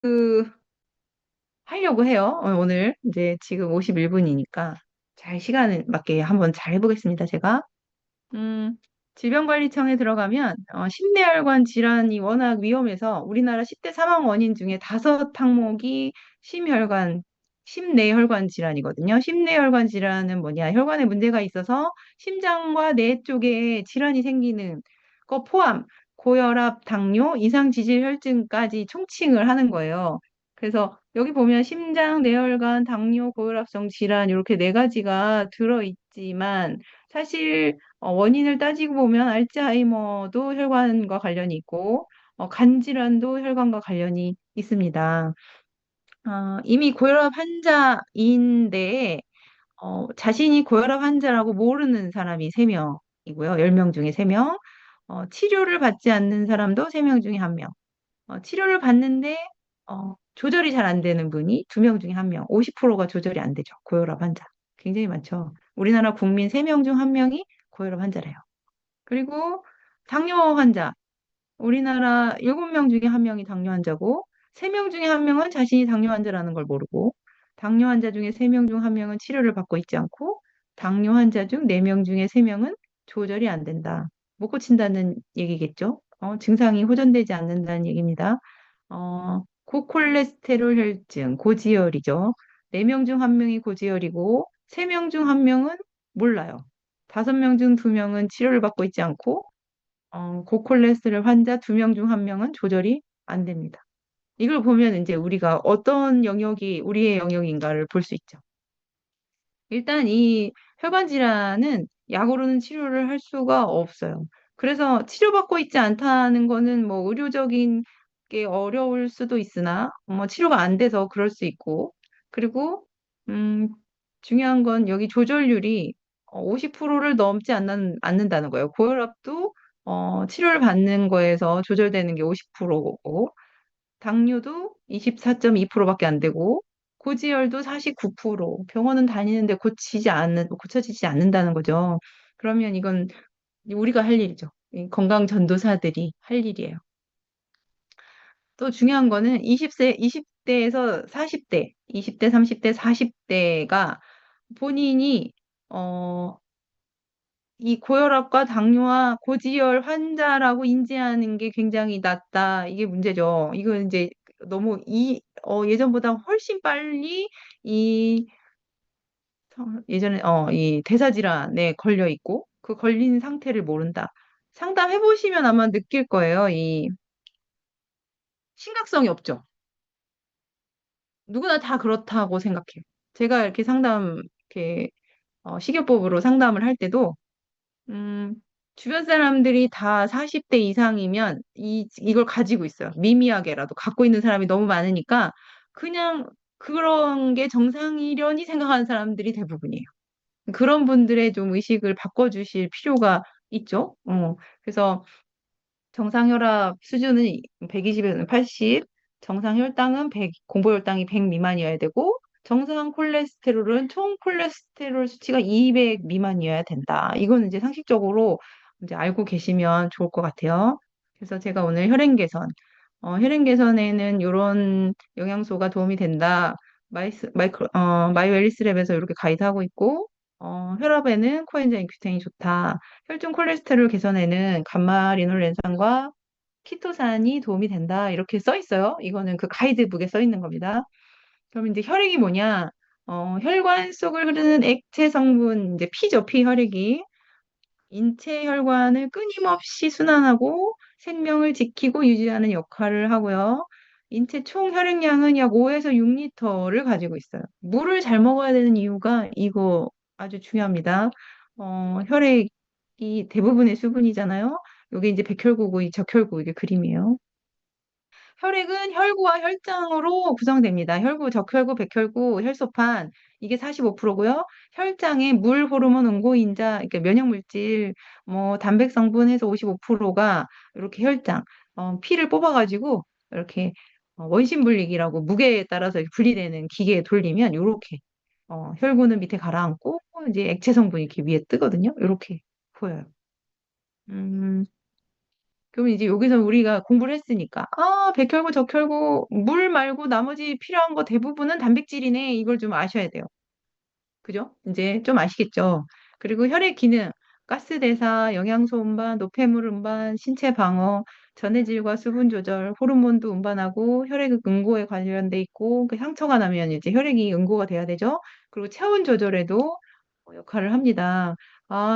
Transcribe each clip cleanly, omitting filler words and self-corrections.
그, 하려고 해요. 오늘 이제 지금 51분이니까 잘 시간을 맞게 한번 잘 해보겠습니다, 제가. 음, 질병관리청에 들어가면 심내혈관 질환이 워낙 위험해서 우리나라 10대 사망 원인 중에 다섯 항목이 심혈관, 심내혈관 질환이거든요. 심내혈관 질환은 뭐냐? 혈관에 문제가 있어서 심장과 뇌 쪽에 질환이 생기는 거 포함, 고혈압, 당뇨, 이상지질혈증까지 총칭을 하는 거예요. 그래서 여기 보면 심장, 뇌혈관, 당뇨, 고혈압성 질환 이렇게 네 가지가 들어있지만 사실 원인을 따지고 보면 알츠하이머도 혈관과 관련이 있고, 간 질환도 혈관과 관련이 있습니다. 이미 고혈압 환자인데, 자신이 고혈압 환자라고 모르는 사람이 3명이고요. 10명 중에 3명. 치료를 받지 않는 사람도 3명 중에 1명. 치료를 받는데, 조절이 잘 안 되는 분이 2명 중에 1명. 50%가 조절이 안 되죠. 고혈압 환자. 굉장히 많죠. 우리나라 국민 3명 중 1명이 고혈압 환자래요. 그리고 당뇨 환자. 우리나라 7명 중에 1명이 당뇨 환자고, 3명 중에 1명은 자신이 당뇨 환자라는 걸 모르고, 당뇨 환자 중에 3명 중 1명은 치료를 받고 있지 않고, 당뇨 환자 중 4명 중에 3명은 조절이 안 된다. 못 고친다는 얘기겠죠? 증상이 호전되지 않는다는 얘기입니다. 고콜레스테롤 혈증, 고지혈이죠. 4명 중 1명이 고지혈이고, 3명 중 1명은 몰라요. 5명 중 2명은 치료를 받고 있지 않고, 고콜레스테롤 환자 2명 중 1명은 조절이 안 됩니다. 이걸 보면 이제 우리가 어떤 영역이 우리의 영역인가를 볼 수 있죠. 일단 이 혈관 질환은 약으로는 치료를 할 수가 없어요. 그래서 치료받고 있지 않다는 거는 뭐 의료적인 게 어려울 수도 있으나 뭐 치료가 안 돼서 그럴 수 있고 그리고 음, 중요한 건 여기 조절률이 50%를 넘지 않는다는 거예요. 고혈압도 치료를 받는 거에서 조절되는 게 50%고 당뇨도 24.2%밖에 안 되고 고지혈도 49%. 병원은 다니는데 고쳐지지 않는다는 거죠. 그러면 이건 우리가 할 일이죠. 이 건강 전도사들이 할 일이에요. 또 중요한 거는 20대에서 40대, 20대, 30대, 40대가 본인이 어, 이 고혈압과 당뇨와 고지혈 환자라고 인지하는 게 굉장히 낮다. 이게 문제죠. 이거 이제 너무 예전보다 훨씬 빨리 이 예전에 이 대사질환에 걸려 있고 그 걸린 상태를 모른다. 상담해 보시면 아마 느낄 거예요. 이 심각성이 없죠. 누구나 다 그렇다고 생각해요. 제가 이렇게 이렇게 식이요법으로 상담을 할 때도 음, 주변 사람들이 다 40대 이상이면 이걸 가지고 있어요. 미미하게라도 갖고 있는 사람이 너무 많으니까 그냥 그런 게 정상이려니 생각하는 사람들이 대부분이에요. 그런 분들의 좀 의식을 바꿔주실 필요가 있죠. 그래서 정상 혈압 수준은 120에서 80, 정상 혈당은 100, 공복 혈당이 100 미만이어야 되고, 정상 콜레스테롤은 총 콜레스테롤 수치가 200 미만이어야 된다. 이거는 이제 상식적으로 이제 알고 계시면 좋을 것 같아요. 그래서 제가 오늘 혈행 개선, 혈행 개선에는 이런 영양소가 도움이 된다. 마이오 앨리스 랩에서 이렇게 가이드하고 있고, 혈압에는 코엔자임 Q10이 좋다. 혈중 콜레스테롤 개선에는 감마리놀렌산과 키토산이 도움이 된다. 이렇게 써 있어요. 이거는 그 가이드북에 써 있는 겁니다. 그럼 이제 혈액이 뭐냐? 혈관 속을 흐르는 액체 성분, 이제 피죠, 피 혈액이. 인체 혈관을 끊임없이 순환하고 생명을 지키고 유지하는 역할을 하고요. 인체 총 혈액량은 약 5에서 6리터를 가지고 있어요. 물을 잘 먹어야 되는 이유가 이거 아주 중요합니다. 혈액이 대부분의 수분이잖아요. 이게 이제 백혈구고 이 적혈구 이게 그림이에요. 혈액은 혈구와 혈장으로 구성됩니다. 혈구, 적혈구, 백혈구, 혈소판 이게 45%고요. 혈장에 물, 호르몬, 응고인자, 그러니까 면역물질, 뭐 단백 성분 해서 55%가 이렇게 혈장, 피를 뽑아가지고 이렇게 원심 분리기라고 무게에 따라서 이렇게 분리되는 기계에 돌리면 이렇게 혈구는 밑에 가라앉고 이제 액체 성분이 이렇게 위에 뜨거든요. 이렇게 보여요. 음, 그러면 이제 여기서 우리가 공부를 했으니까, 백혈구, 적혈구, 물 말고 나머지 필요한 거 대부분은 단백질이네. 이걸 좀 아셔야 돼요. 그죠? 이제 좀 아시겠죠? 그리고 혈액 기능, 가스 대사, 영양소 운반, 노폐물 운반, 신체 방어, 전해질과 수분 조절, 호르몬도 운반하고 혈액 응고에 관련돼 있고 그 상처가 나면 이제 혈액이 응고가 돼야 되죠. 그리고 체온 조절에도 역할을 합니다.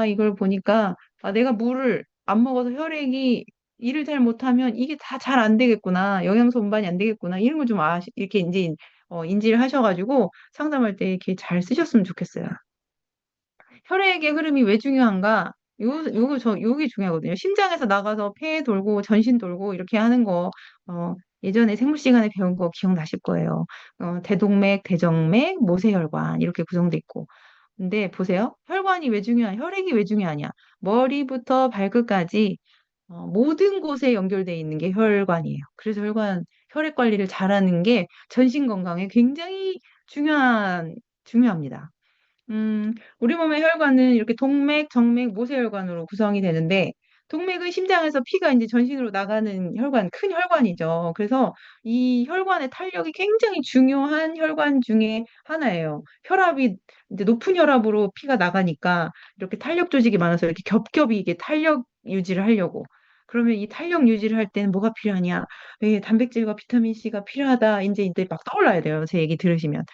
이걸 보니까 내가 물을 안 먹어서 혈액이 일을 잘 못하면 이게 다 잘 안 되겠구나. 영양소 운반이 안 되겠구나. 이런 걸 좀 이렇게 이제 인지를 하셔가지고 상담할 때 이렇게 잘 쓰셨으면 좋겠어요. 혈액의 흐름이 왜 중요한가? 요게 중요하거든요. 심장에서 나가서 폐에 돌고 전신 돌고 이렇게 하는 거, 어, 예전에 생물 시간에 배운 거 기억나실 거예요. 대동맥, 대정맥, 모세혈관 이렇게 구성돼 있고. 근데 보세요. 혈액이 왜 중요하냐? 머리부터 발끝까지 모든 곳에 연결돼 있는 게 혈관이에요. 그래서 혈액 관리를 잘하는 게 전신 건강에 굉장히 중요합니다. 우리 몸의 혈관은 이렇게 동맥, 정맥, 모세혈관으로 구성이 되는데, 동맥은 심장에서 피가 이제 전신으로 나가는 큰 혈관이죠. 그래서 이 혈관의 탄력이 굉장히 중요한 혈관 중에 하나예요. 혈압이 이제 높은 혈압으로 피가 나가니까 이렇게 탄력 조직이 많아서 이렇게 겹겹이 이게 탄력 유지를 하려고. 그러면 이 탄력 유지를 할 때는 뭐가 필요하냐? 단백질과 비타민 C가 필요하다. 이제 막 떠올라야 돼요. 제 얘기 들으시면.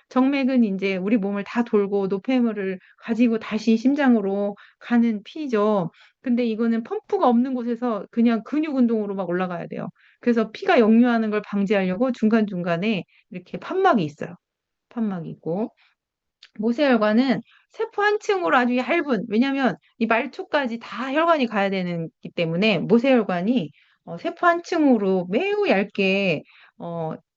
정맥은 이제 우리 몸을 다 돌고 노폐물을 가지고 다시 심장으로 가는 피죠. 근데 이거는 펌프가 없는 곳에서 그냥 근육 운동으로 막 올라가야 돼요. 그래서 피가 역류하는 걸 방지하려고 중간중간에 이렇게 판막이 있어요. 판막이 있고. 모세혈관은 세포 한 층으로 아주 얇은, 왜냐하면 이 말초까지 다 혈관이 가야 되기 때문에 모세혈관이 세포 한 층으로 매우 얇게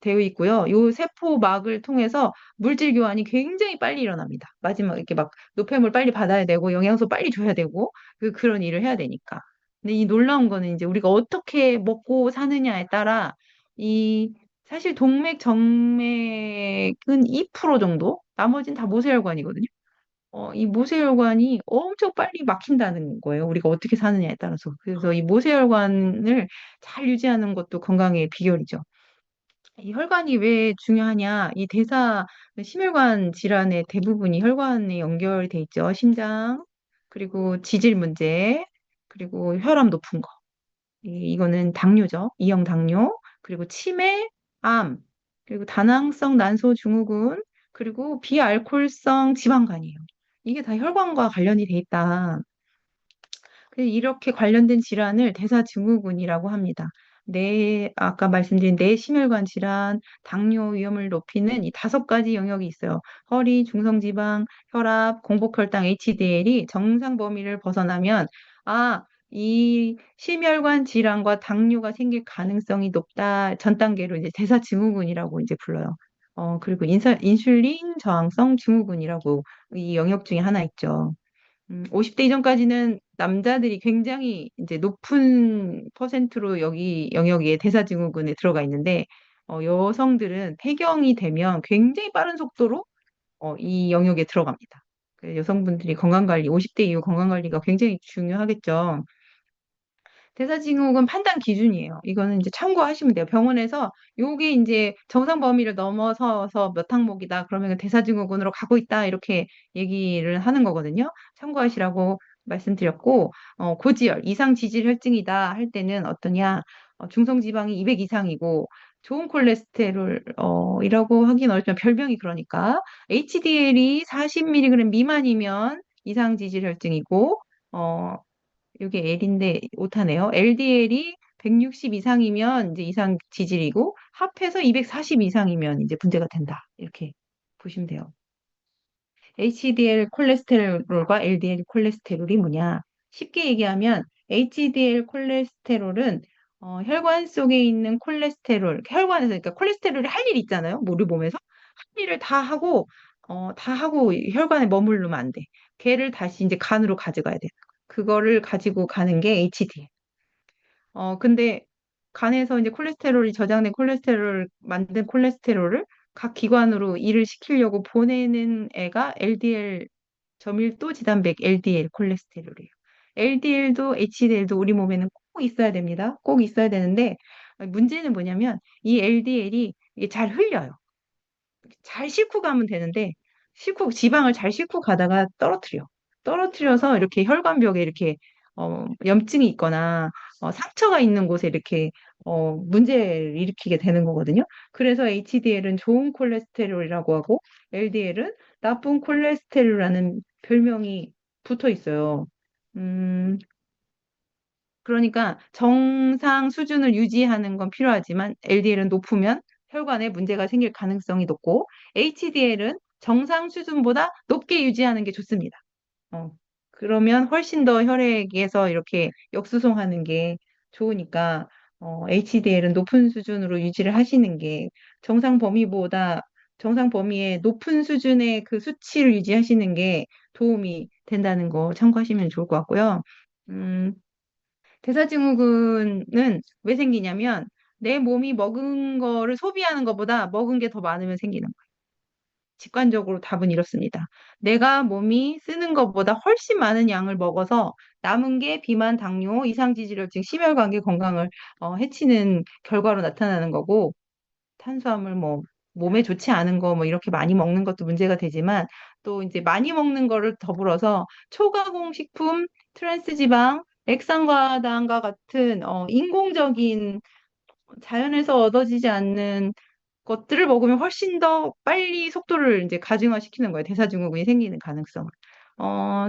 되어 있고요. 이 세포막을 통해서 물질 교환이 굉장히 빨리 일어납니다. 마지막 이렇게 막 노폐물 빨리 받아야 되고 영양소 빨리 줘야 되고 그런 일을 해야 되니까. 근데 이 놀라운 거는 이제 우리가 어떻게 먹고 사느냐에 따라 이 사실 동맥, 정맥은 2% 정도? 나머지는 다 모세혈관이거든요. 이 모세혈관이 엄청 빨리 막힌다는 거예요. 우리가 어떻게 사느냐에 따라서. 그래서 이 모세혈관을 잘 유지하는 것도 건강의 비결이죠. 이 혈관이 왜 중요하냐? 심혈관 질환의 대부분이 혈관에 연결돼 있죠. 심장, 그리고 지질 문제, 그리고 혈압 높은 거. 이거는 당뇨죠. 이형 당뇨, 그리고 치매, 암, 그리고 다낭성 난소 증후군, 그리고 비알코올성 지방간이에요. 이게 다 혈관과 관련이 돼 있다. 그래서 이렇게 관련된 질환을 대사증후군이라고 합니다. 아까 말씀드린 뇌심혈관 질환, 당뇨 위험을 높이는 이 5가지 영역이 있어요. 허리, 중성지방, 혈압, 공복혈당, HDL이 정상 범위를 벗어나면, 이 심혈관 질환과 당뇨가 생길 가능성이 높다. 전 단계로 이제 대사증후군이라고 이제 불러요. 그리고 인슐린 저항성 증후군이라고 이 영역 중에 하나 있죠. 50대 이전까지는 남자들이 굉장히 이제 높은 퍼센트로 여기 영역에 대사증후군에 들어가 있는데, 여성들은 폐경이 되면 굉장히 빠른 속도로 이 영역에 들어갑니다. 그래서 여성분들이 50대 이후 건강관리가 굉장히 중요하겠죠. 대사증후군 판단 기준이에요. 이거는 이제 참고하시면 돼요. 병원에서 요게 이제 정상 범위를 넘어서서 몇 항목이다. 그러면 대사증후군으로 가고 있다. 이렇게 얘기를 하는 거거든요. 참고하시라고 말씀드렸고, 고지혈, 이상 지질 혈증이다 할 때는 어떠냐? 중성지방이 200 이상이고, 좋은 콜레스테롤, 이라고 하긴 어렵지만 별명이 그러니까, HDL이 40mg 미만이면 이상 지질 혈증이고, 어, 이게 L인데 오타네요. LDL이 160 이상이면 이제 이상 지질이고 합해서 240 이상이면 이제 문제가 된다. 이렇게 보시면 돼요. HDL 콜레스테롤과 LDL 콜레스테롤이 뭐냐? 쉽게 얘기하면 HDL 콜레스테롤은 혈관 속에 있는 혈관에서 그러니까 콜레스테롤이 할 일 있잖아요. 우리 몸에서 할 일을 다 하고 혈관에 머무르면 안 돼. 걔를 다시 이제 간으로 가져가야 돼. 그거를 가지고 가는 게 HDL. 근데 간에서 이제 만든 콜레스테롤을 각 기관으로 일을 시키려고 보내는 애가 LDL, 저밀도 지단백 LDL 콜레스테롤이에요. LDL도 HDL도 우리 몸에는 꼭 꼭 있어야 됩니다. 꼭 있어야 되는데 문제는 뭐냐면 이 LDL이 이게 잘 흘려요. 잘 싣고 가면 되는데 지방을 잘 싣고 가다가 떨어뜨려서 이렇게 혈관벽에 이렇게 염증이 있거나 상처가 있는 곳에 이렇게 문제를 일으키게 되는 거거든요. 그래서 HDL은 좋은 콜레스테롤이라고 하고 LDL은 나쁜 콜레스테롤이라는 별명이 붙어 있어요. 음, 그러니까 정상 수준을 유지하는 건 필요하지만 LDL은 높으면 혈관에 문제가 생길 가능성이 높고 HDL은 정상 수준보다 높게 유지하는 게 좋습니다. 어, 그러면 훨씬 더 혈액에서 이렇게 역수송하는 게 좋으니까 HDL은 높은 수준으로 유지를 하시는 게 정상 범위보다 정상 범위의 높은 수준의 그 수치를 유지하시는 게 도움이 된다는 거 참고하시면 좋을 것 같고요. 음, 대사증후군은 왜 생기냐면 내 몸이 먹은 거를 소비하는 것보다 먹은 게 더 많으면 생기는 거예요. 직관적으로 답은 이렇습니다. 내가 몸이 쓰는 것보다 훨씬 많은 양을 먹어서 남은 게 비만, 당뇨, 이상지질혈증, 심혈관계 건강을 해치는 결과로 나타나는 거고 탄수화물 뭐 몸에 좋지 않은 거 뭐 이렇게 많이 먹는 것도 문제가 되지만 또 이제 많이 먹는 거를 더불어서 초가공 식품, 트랜스 지방, 액상과당과 같은 인공적인 자연에서 얻어지지 않는 것들을 먹으면 훨씬 더 빨리 속도를 이제 가중화시키는 거예요. 대사증후군이 생기는 가능성을.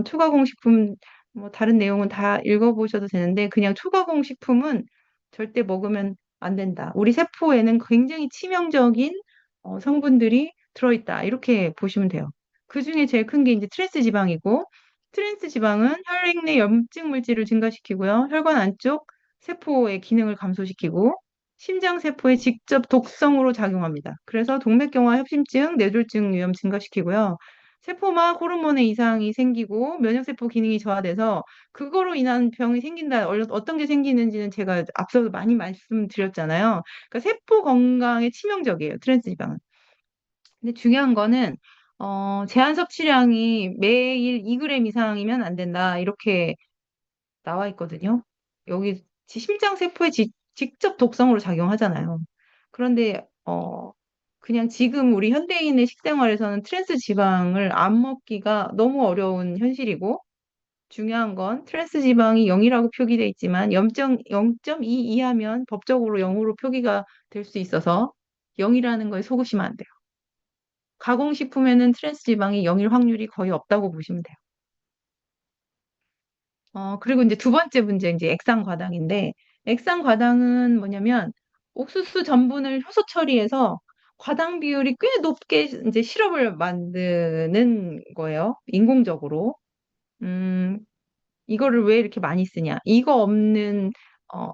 초가공식품 뭐 다른 내용은 다 읽어보셔도 되는데 그냥 초가공식품은 절대 먹으면 안 된다. 우리 세포에는 굉장히 치명적인 성분들이 들어있다. 이렇게 보시면 돼요. 그 중에 제일 큰 게 이제 트랜스 지방이고 트랜스 지방은 혈액 내 염증 물질을 증가시키고요. 혈관 안쪽 세포의 기능을 감소시키고 심장세포에 직접 독성으로 작용합니다. 그래서 동맥경화 협심증, 뇌졸중 위험 증가시키고요. 세포막 호르몬의 이상이 생기고 면역세포 기능이 저하돼서 그거로 인한 병이 생긴다. 어떤 게 생기는지는 제가 앞서도 많이 말씀드렸잖아요. 그러니까 세포 건강에 치명적이에요. 트랜스지방은. 근데 중요한 거는 제한 섭취량이 매일 2g 이상이면 안 된다. 이렇게 나와 있거든요. 여기 심장 세포에 직접 독성으로 작용하잖아요. 그런데 그냥 지금 우리 현대인의 식생활에서는 트랜스 지방을 안 먹기가 너무 어려운 현실이고 중요한 건 트랜스 지방이 0이라고 표기돼 있지만 0.2 이하면 법적으로 0으로 표기가 될 수 있어서 0이라는 거에 속으시면 안 돼요. 가공식품에는 트랜스 지방이 0일 확률이 거의 없다고 보시면 돼요. 그리고 이제 두 번째 문제, 이제 액상과당인데, 액상과당은 뭐냐면, 옥수수 전분을 효소 처리해서 과당 비율이 꽤 높게 이제 시럽을 만드는 거예요. 인공적으로. 음, 이거를 왜 이렇게 많이 쓰냐? 이거 없는, 어,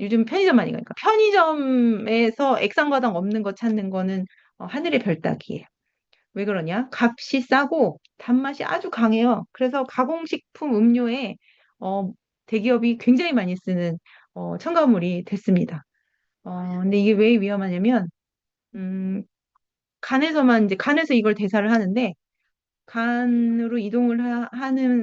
요즘 편의점 많이 가니까. 편의점에서 액상과당 없는 거 찾는 거는 하늘의 별 따기예요. 왜 그러냐? 값이 싸고 단맛이 아주 강해요. 그래서 가공식품 음료에 어, 대기업이 굉장히 많이 쓰는 첨가물이 됐습니다. 근데 이게 왜 위험하냐면 음, 간에서만 이제 간에서 이걸 대사를 하는데 간으로 이동을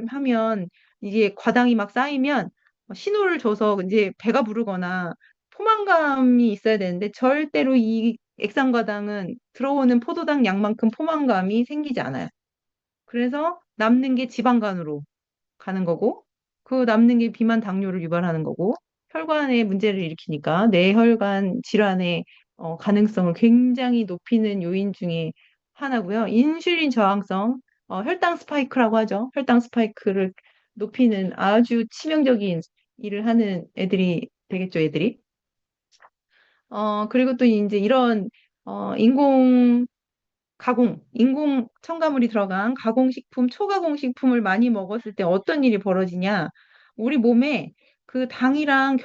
하면 이게 과당이 막 쌓이면 신호를 줘서 이제 배가 부르거나 포만감이 있어야 되는데 절대로 이 액상과당은 들어오는 포도당 양만큼 포만감이 생기지 않아요. 그래서 남는 게 지방간으로 가는 거고, 그 남는 게 비만 당뇨를 유발하는 거고, 혈관에 문제를 일으키니까 뇌혈관 질환의 가능성을 굉장히 높이는 요인 중에 하나고요. 인슐린 저항성, 혈당 스파이크라고 하죠. 혈당 스파이크를 높이는 아주 치명적인 일을 하는 애들이 되겠죠, 애들이. 그리고 또 이제 이런 인공 인공 첨가물이 들어간 가공식품, 초가공식품을 많이 먹었을 때 어떤 일이 벌어지냐? 우리 몸에 그 당이랑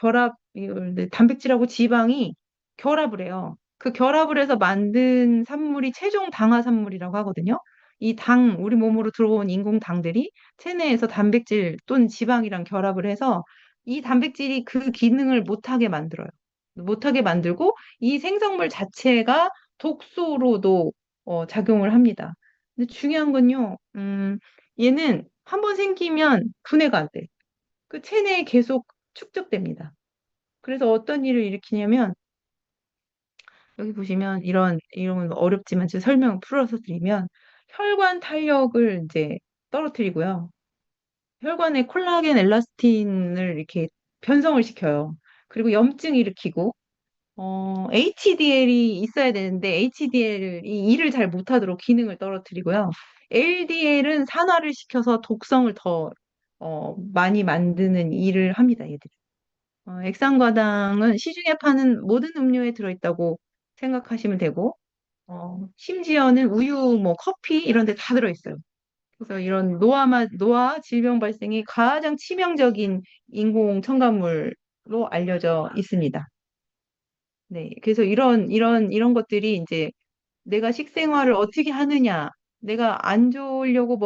단백질하고 지방이 결합을 해요. 그 결합을 해서 만든 산물이 최종 당화산물이라고 하거든요. 이 우리 몸으로 들어온 인공 당들이 체내에서 단백질 또는 지방이랑 결합을 해서 이 단백질이 그 기능을 못하게 만들어요. 못하게 만들고 이 생성물 자체가 독소로도 작용을 합니다. 근데 중요한 건요, 얘는 한 번 생기면 분해가 안 돼. 그 체내에 계속 축적됩니다. 그래서 어떤 일을 일으키냐면 여기 보시면 이런 건 어렵지만 제가 설명 풀어서 드리면 혈관 탄력을 이제 떨어뜨리고요. 혈관의 콜라겐 엘라스틴을 이렇게 변성을 시켜요. 그리고 염증 일으키고 HDL이 있어야 되는데 HDL이 일을 잘 못하도록 기능을 떨어뜨리고요. LDL은 산화를 시켜서 독성을 더 많이 만드는 일을 합니다, 얘들. 액상과당은 시중에 파는 모든 음료에 들어있다고 생각하시면 되고, 심지어는 우유, 뭐 커피 이런 데 다 들어있어요. 그래서 이런 노화 질병 발생이 가장 치명적인 인공 첨가물로 알려져 있습니다. 네. 그래서 이런 것들이 이제 내가 식생활을 어떻게 하느냐, 내가 안 좋으려고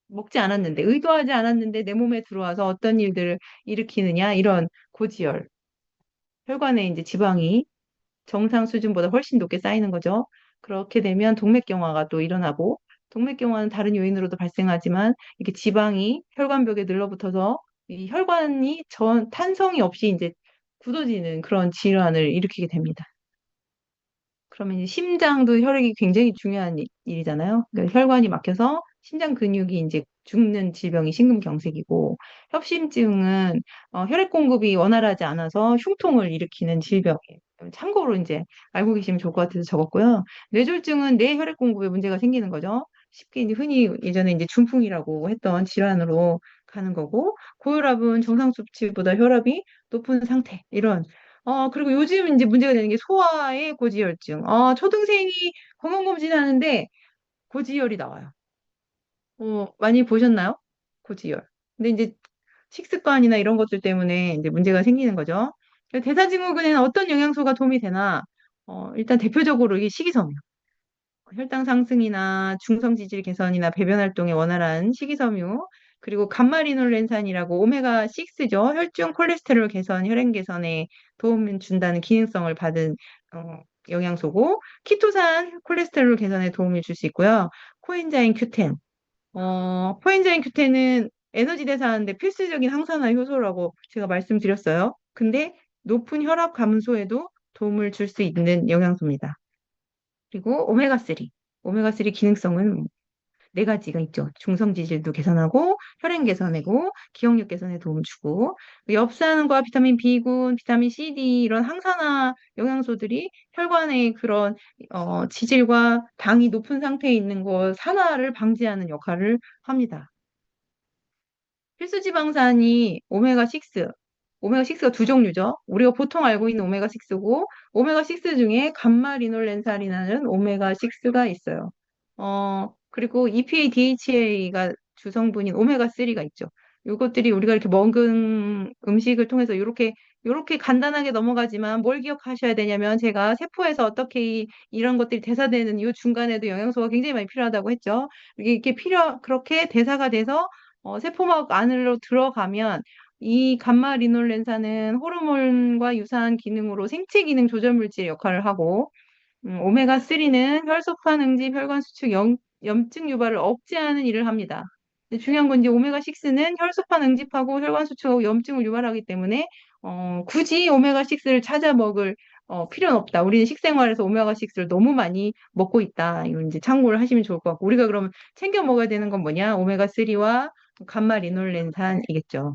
먹지 않았는데, 의도하지 않았는데 내 몸에 들어와서 어떤 일들을 일으키느냐, 이런 고지혈. 혈관에 이제 지방이 정상 수준보다 훨씬 높게 쌓이는 거죠. 그렇게 되면 동맥경화가 또 일어나고, 동맥경화는 다른 요인으로도 발생하지만, 이렇게 지방이 혈관벽에 늘러붙어서 이 혈관이 탄성이 없이 이제 굳어지는 그런 질환을 일으키게 됩니다. 그러면 이제 심장도 혈액이 굉장히 중요한 일이잖아요. 그러니까 혈관이 막혀서 심장 근육이 이제 죽는 질병이 심근경색이고, 협심증은 혈액 공급이 원활하지 않아서 흉통을 일으키는 질병이에요. 참고로 이제 알고 계시면 좋을 것 같아서 적었고요. 뇌졸중은 뇌 혈액 공급에 문제가 생기는 거죠. 쉽게 이제 흔히 예전에 이제 중풍이라고 했던 질환으로 가는 거고, 고혈압은 정상 수치보다 혈압이 높은 상태, 이런 그리고 요즘 이제 문제가 되는 게 소아의 고지혈증. 초등생이 건강검진 하는데 고지혈이 나와요. 많이 보셨나요? 고지혈. 근데 이제 식습관이나 이런 것들 때문에 이제 문제가 생기는 거죠. 대사증후군에는 어떤 영양소가 도움이 되나? 일단 대표적으로 이게 식이섬유. 혈당 상승이나 중성 지질 개선이나 배변 활동에 원활한 식이섬유, 그리고 감마리놀렌산이라고 오메가6죠. 혈중 콜레스테롤 개선, 혈행 개선에 도움을 준다는 기능성을 받은 영양소고, 키토산 콜레스테롤 개선에 도움을 줄 수 있고요. 코엔자임 Q10. 코엔자임 Q10은 에너지 대사하는데 필수적인 항산화 효소라고 제가 말씀드렸어요. 근데 높은 혈압 감소에도 도움을 줄 수 있는 영양소입니다. 그리고 오메가3. 오메가3 기능성은 네 가지가 있죠. 중성 지질도 개선하고, 혈행 개선하고, 기억력 개선에 도움 주고, 엽산과 비타민 B군, 비타민 C, D 이런 항산화 영양소들이 혈관의 그런 지질과 당이 높은 상태에 있는 것 산화를 방지하는 역할을 합니다. 필수지방산이 오메가6가 두 종류죠. 우리가 보통 알고 있는 오메가6고, 오메가6 중에 감마리놀렌산이라는 오메가6가 있어요. 그리고 EPA, DHA가 주성분인 오메가3가 있죠. 이것들이 우리가 이렇게 먹은 음식을 통해서 이렇게 간단하게 넘어가지만 뭘 기억하셔야 되냐면 제가 세포에서 어떻게 이런 것들이 대사되는 이 중간에도 영양소가 굉장히 많이 필요하다고 했죠. 그렇게 대사가 돼서 세포막 안으로 들어가면 이 감마리놀렌산은 호르몬과 유사한 기능으로 생체 기능 조절 물질 역할을 하고, 오메가3는 혈소판 응집, 혈관 수축, 염증 유발을 억제하는 일을 합니다. 근데 중요한 건 이제 오메가6는 혈소판 응집하고 혈관 수축하고 염증을 유발하기 때문에 굳이 오메가6를 찾아 먹을 필요는 없다. 우리는 식생활에서 오메가6를 너무 많이 먹고 있다. 이거 이제 참고를 하시면 좋을 것 같고, 우리가 그러면 챙겨 먹어야 되는 건 뭐냐? 오메가3와 감마 리놀렌산이겠죠.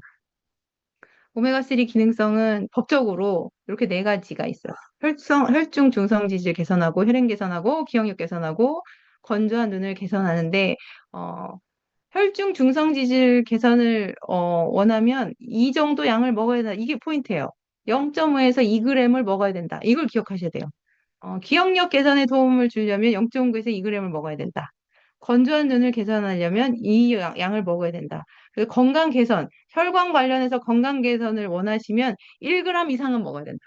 오메가3 기능성은 법적으로 이렇게 네 가지가 있어요. 혈중 중성 지질 개선하고, 혈행 개선하고, 기억력 개선하고, 건조한 눈을 개선하는데, 어, 혈중 중성 지질 개선을 원하면 이 정도 양을 먹어야 된다. 이게 포인트예요. 0.5에서 2g을 먹어야 된다. 이걸 기억하셔야 돼요. 기억력 개선에 도움을 주려면 0.5에서 2g을 먹어야 된다. 건조한 눈을 개선하려면 이 양을 먹어야 된다. 그리고 건강 개선, 혈관 관련해서 건강 개선을 원하시면 1g 이상은 먹어야 된다.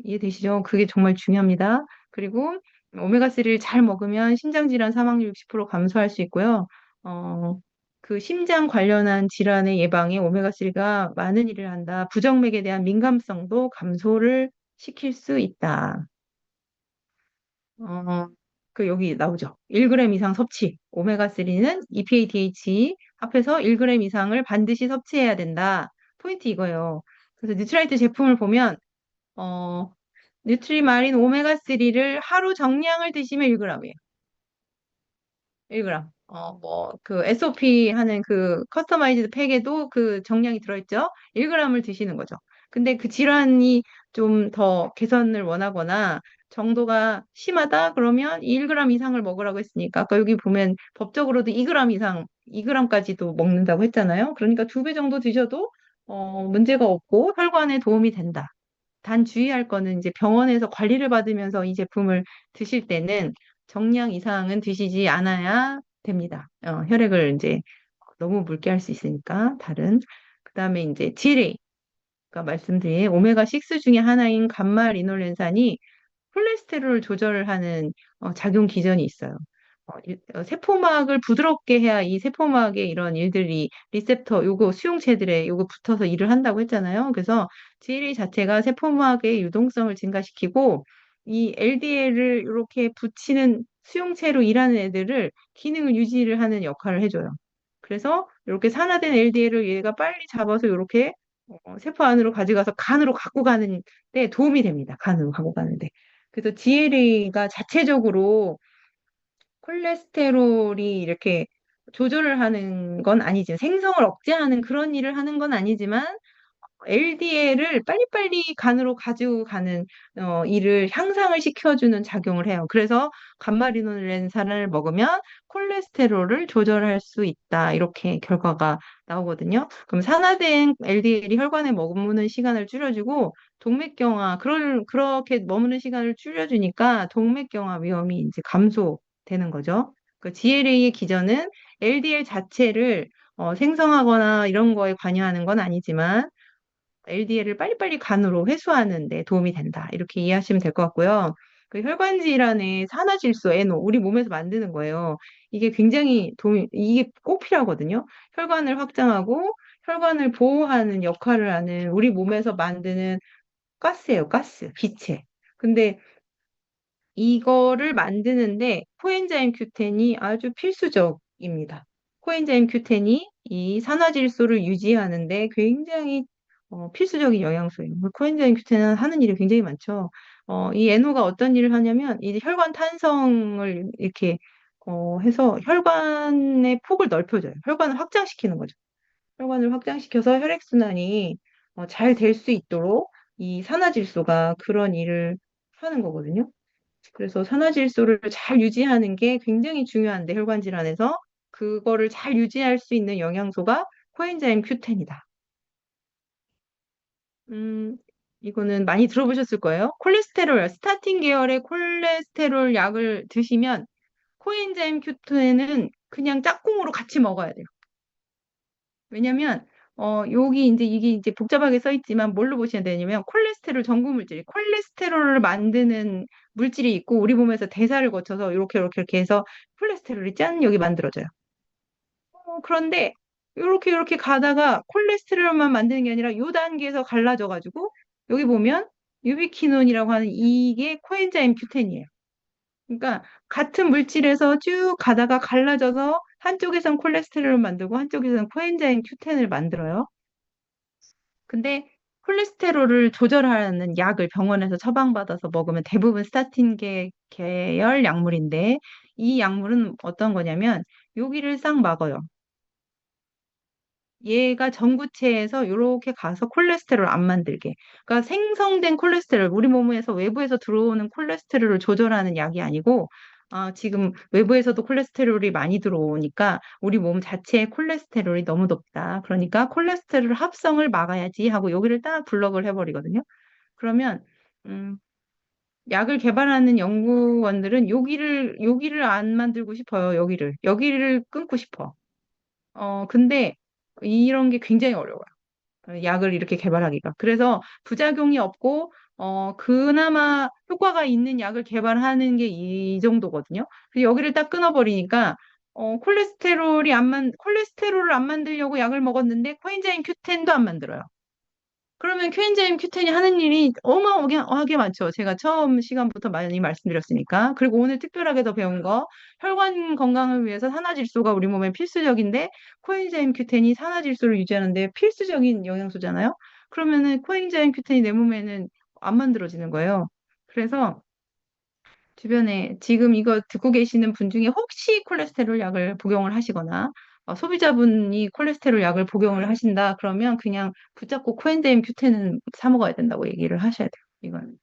이해되시죠? 그게 정말 중요합니다. 그리고 오메가3를 잘 먹으면 심장질환 사망률 60% 감소할 수 있고요. 어, 그 심장 관련한 질환의 예방에 오메가3가 많은 일을 한다. 부정맥에 대한 민감성도 감소를 시킬 수 있다. 어, 여기 나오죠. 1g 이상 섭취. 오메가3는 EPA, DHA 합해서 1g 이상을 반드시 섭취해야 된다. 포인트 이거예요. 그래서 뉴트라이트 제품을 보면 어, 뉴트리마린 오메가3를 하루 정량을 드시면 1g이에요. 1g. 뭐, 그 SOP 하는 그 커스터마이즈드 팩에도 그 정량이 들어있죠? 1g을 드시는 거죠. 근데 그 질환이 좀 더 개선을 원하거나 정도가 심하다? 그러면 1g 이상을 먹으라고 했으니까, 아까 여기 보면 법적으로도 2g 이상, 2g까지도 먹는다고 했잖아요. 그러니까 2배 정도 드셔도 문제가 없고 혈관에 도움이 된다. 단 주의할 거는 이제 병원에서 관리를 받으면서 이 제품을 드실 때는 정량 이상은 드시지 않아야 됩니다. 혈액을 이제 너무 묽게 할 수 있으니까 다른. 그다음에 이제 GLA, 가 말씀드린 오메가6 중에 하나인 감마 리놀렌산이 콜레스테롤 조절을 하는 작용 기전이 있어요. 세포막을 부드럽게 해야 이 세포막의 이런 일들이 리셉터, 요거 수용체들에 요거 붙어서 일을 한다고 했잖아요. 그래서 GLA 자체가 세포막의 유동성을 증가시키고 이 LDL을 이렇게 붙이는 수용체로 일하는 애들을 기능을 유지를 하는 역할을 해줘요. 그래서 이렇게 산화된 LDL을 얘가 빨리 잡아서 이렇게 세포 안으로 가져가서 간으로 갖고 가는 데 도움이 됩니다. 간으로 갖고 가는데. 그래서 GLA가 자체적으로 콜레스테롤이 이렇게 조절을 하는 건 아니지만 생성을 억제하는 그런 일을 하는 건 아니지만 LDL을 빨리빨리 간으로 가지고 가는 일을 향상을 시켜주는 작용을 해요. 그래서 감마리놀렌산을 먹으면 콜레스테롤을 조절할 수 있다. 이렇게 결과가 나오거든요. 그럼 산화된 LDL이 혈관에 머무는 시간을 줄여주고 동맥경화, 그렇게 머무는 시간을 줄여주니까 동맥경화 위험이 이제 감소되는 거죠. 그 GLA의 기전은 LDL 자체를 생성하거나 이런 거에 관여하는 건 아니지만 LDL을 빨리빨리 간으로 회수하는 데 도움이 된다. 이렇게 이해하시면 될 것 같고요. 그 혈관 질환의 산화질소 NO, 우리 몸에서 만드는 거예요. 이게 굉장히 이게 꼭 필요하거든요. 혈관을 확장하고 혈관을 보호하는 역할을 하는 우리 몸에서 만드는 가스예요, 가스, 기체. 근데 이거를 만드는데 코엔자임 Q10이 아주 필수적입니다. 코엔자임 Q10이 이 산화질소를 유지하는데 굉장히 필수적인 영양소예요. 그 코엔자임 Q10은 하는 일이 굉장히 많죠. 이 NO가 어떤 일을 하냐면 이제 혈관 탄성을 이렇게 해서 혈관의 폭을 넓혀줘요. 혈관을 확장시키는 거죠. 혈관을 확장시켜서 혈액순환이 잘 될 수 있도록 이 산화질소가 그런 일을 하는 거거든요. 그래서 산화질소를 잘 유지하는 게 굉장히 중요한데 혈관 질환에서 그거를 잘 유지할 수 있는 영양소가 코엔자임 Q10이다. 음, 이거는 많이 들어보셨을 거예요. 콜레스테롤, 스타틴 계열의 콜레스테롤 약을 드시면 코엔자임 Q10은 그냥 짝꿍으로 같이 먹어야 돼요. 왜냐면 여기 이제 이게 이제 복잡하게 써 있지만 뭘로 보시면 되냐면 콜레스테롤 전구 물질이 콜레스테롤을 만드는 물질이 있고 우리 몸에서 대사를 거쳐서 이렇게 해서 콜레스테롤이 짠 여기 만들어져요. 그런데 이렇게 가다가 콜레스테롤만 만드는 게 아니라 요 단계에서 갈라져 가지고 여기 보면 유비퀴논이라고 하는 이게 코엔자임 Q10이에요. 그러니까 같은 물질에서 쭉 가다가 갈라져서 한쪽에선 콜레스테롤을 만들고 한쪽에서는 코엔자임 Q10을 만들어요. 근데 콜레스테롤을 조절하는 약을 병원에서 처방받아서 먹으면 대부분 계열 약물인데 이 약물은 어떤 거냐면 여기를 싹 막아요. 얘가 전구체에서 이렇게 가서 콜레스테롤 안 만들게. 그러니까 생성된 콜레스테롤, 우리 몸에서 외부에서 들어오는 콜레스테롤을 조절하는 약이 아니고, 지금 외부에서도 콜레스테롤이 많이 들어오니까 우리 몸 자체의 콜레스테롤이 너무 높다. 그러니까 콜레스테롤 합성을 막아야지 하고 여기를 딱 블럭을 해버리거든요. 그러면, 음, 약을 개발하는 연구원들은 여기를 안 만들고 싶어요. 여기를 끊고 싶어. 근데 이런 게 굉장히 어려워요. 약을 이렇게 개발하기가. 그래서 부작용이 없고, 그나마 효과가 있는 약을 개발하는 게 이 정도거든요. 그래서 여기를 딱 끊어버리니까, 콜레스테롤을 안 만들려고 약을 먹었는데, 코엔자임 Q10도 안 만들어요. 그러면 코엔자임 Q10이 하는 일이 어마어마하게 많죠. 제가 처음 시간부터 많이 말씀드렸으니까. 그리고 오늘 특별하게 더 배운 거, 혈관 건강을 위해서 산화질소가 우리 몸에 필수적인데, 코엔자임 Q10이 산화질소를 유지하는데 필수적인 영양소잖아요. 그러면은 코엔자임 Q10이 내 몸에는 안 만들어지는 거예요. 그래서 주변에 지금 이거 듣고 계시는 분 중에 혹시 콜레스테롤 약을 복용을 하시거나 소비자분이 콜레스테롤 약을 복용을 하신다 그러면 그냥 붙잡고 코엔자임 Q10은 사 먹어야 된다고 얘기를 하셔야 돼요. 이건.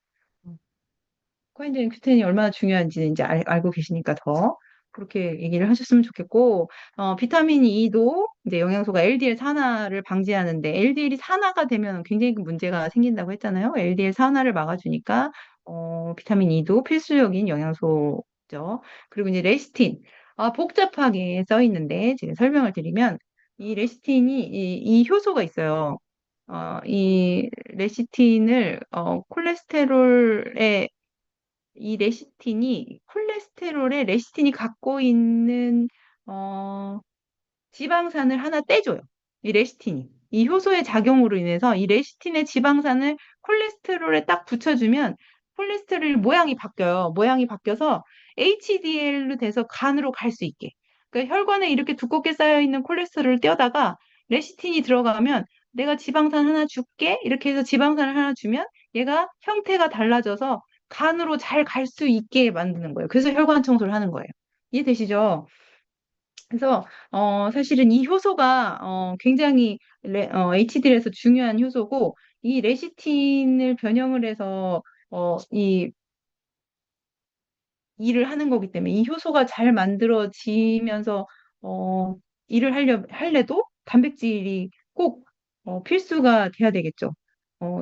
코엔자임 Q10이 얼마나 중요한지 이제 알고 계시니까 더 그렇게 얘기를 하셨으면 좋겠고, 비타민 E도 이제 영양소가 LDL 산화를 방지하는데, LDL이 산화가 되면 굉장히 큰 문제가 생긴다고 했잖아요. LDL 산화를 막아주니까, 비타민 E도 필수적인 영양소죠. 그리고 이제 레시틴. 복잡하게 써 있는데, 제가 설명을 드리면, 이 레시틴이, 이 효소가 있어요. 이 레시틴을, 콜레스테롤에 이 레시틴이 콜레스테롤에 레시틴이 갖고 있는 어, 지방산을 하나 떼줘요. 이 레시틴이. 이 효소의 작용으로 인해서 이 레시틴의 지방산을 콜레스테롤에 딱 붙여주면 콜레스테롤 모양이 바뀌어요. 모양이 바뀌어서 HDL로 돼서 간으로 갈 수 있게. 그러니까 혈관에 이렇게 두껍게 쌓여있는 콜레스테롤을 떼어다가 레시틴이 들어가면 내가 지방산 하나 줄게. 이렇게 해서 지방산을 하나 주면 얘가 형태가 달라져서 간으로 잘 갈 수 있게 만드는 거예요. 그래서 혈관 청소를 하는 거예요. 이해되시죠? 그래서 사실은 이 효소가 굉장히 HDL에서 중요한 효소고 이 레시틴을 변형을 해서 이 일을 하는 거기 때문에 이 효소가 잘 만들어지면서 어, 일을 할래도 단백질이 꼭 필수가 돼야 되겠죠.